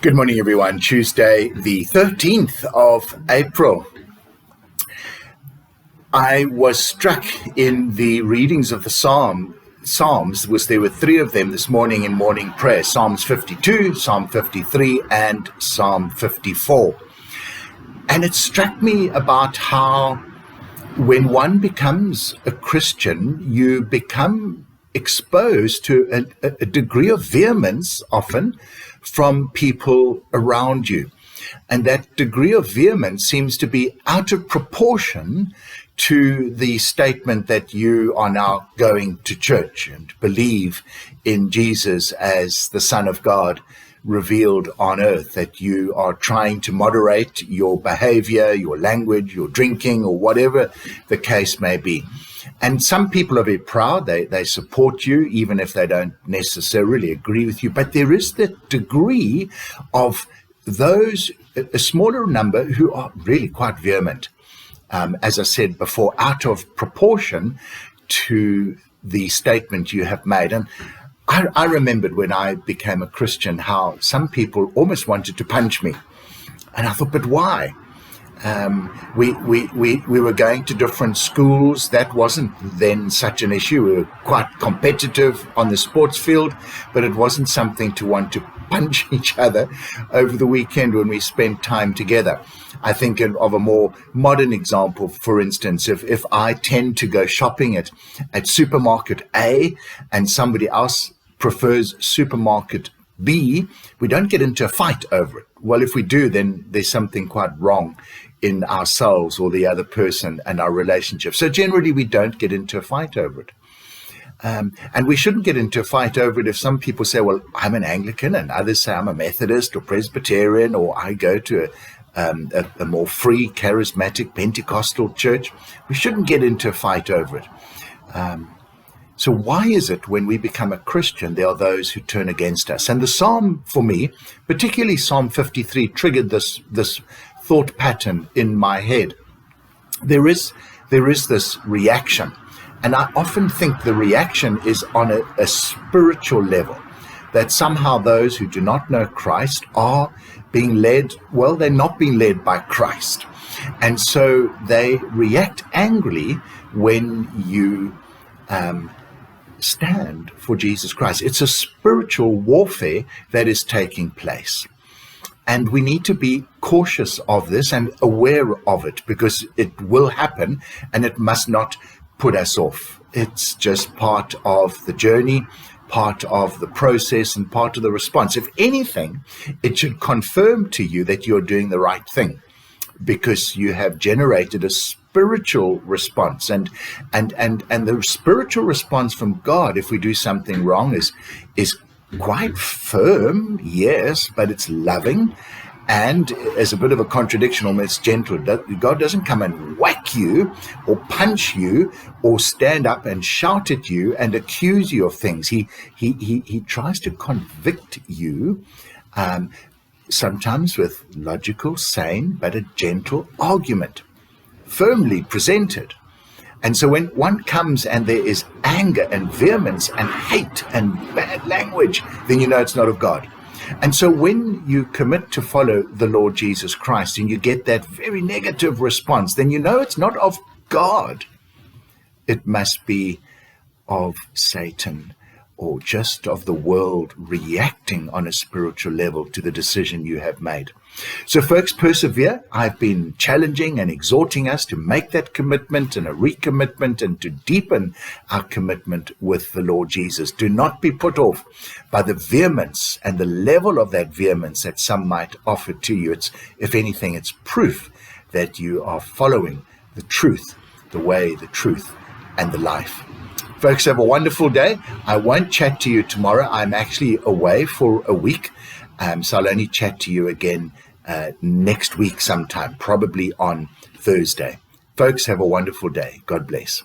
Good morning, everyone. Tuesday, the 13th of April. I was struck in the readings of the Psalms, there were three of them this morning in morning prayer, Psalms 52, Psalm 53, and Psalm 54. And it struck me about how when one becomes a Christian, you become exposed to a degree of vehemence often from people around you. And that degree of vehemence seems to be out of proportion to the statement that you are now going to church and believe in Jesus as the Son of God revealed on earth, that you are trying to moderate your behavior, your language, your drinking, or whatever the case may be. And some people are very proud. They support you, even if they don't necessarily agree with you. But there is that degree of those, a smaller number, who are really quite vehement, as I said before, out of proportion to the statement you have made. And I remembered when I became a Christian how some people almost wanted to punch me. And I thought, but why? We were going to different schools. That wasn't then such an issue. We were quite competitive on the sports field, but it wasn't something to want to punch each other over the weekend when we spent time together. I think of a more modern example, for instance, if I tend to go shopping at supermarket A and somebody else prefers supermarket B, we don't get into a fight over it. Well, if we do, then there's something quite wrong in ourselves or the other person and our relationship. So generally, we don't get into a fight over it. And we shouldn't get into a fight over it if some people say, well, I'm an Anglican, and others say I'm a Methodist or Presbyterian, or I go to a more free, charismatic, Pentecostal church. We shouldn't get into a fight over it. So why is it when we become a Christian, there are those who turn against us? And the Psalm, for me, particularly Psalm 53, triggered this thought pattern in my head. There is this reaction. And I often think the reaction is on a spiritual level, that somehow those who do not know Christ are being led, well, they're not being led by Christ. And so they react angrily when you stand for Jesus Christ. It's a spiritual warfare that is taking place. And we need to be cautious of this and aware of it, because it will happen and it must not put us off. It's just part of the journey, part of the process, and part of the response. If anything, it should confirm to you that you're doing the right thing, because you have generated a spiritual response. And the spiritual response from God, if we do something wrong, is quite firm, yes, but it's loving. And as a bit of a contradiction, almost gentle. God doesn't come and whack you or punch you or stand up and shout at you and accuse you of things. He tries to convict you, sometimes with logical, sane, but a gentle argument, firmly presented. And so when one comes and there is anger and vehemence and hate and bad language, then you know it's not of God. And so when you commit to follow the Lord Jesus Christ and you get that very negative response, then you know it's not of God. It must be of Satan, or just of the world reacting on a spiritual level to the decision you have made. So folks, persevere. I've been challenging and exhorting us to make that commitment and a recommitment and to deepen our commitment with the Lord Jesus. Do not be put off by the vehemence and the level of that vehemence that some might offer to you. It's, if anything, it's proof that you are following the truth, the way, the truth, and the life. Folks, have a wonderful day. I won't chat to you tomorrow. I'm actually away for a week, so I'll only chat to you again next week sometime, probably on Thursday. Folks, have a wonderful day. God bless.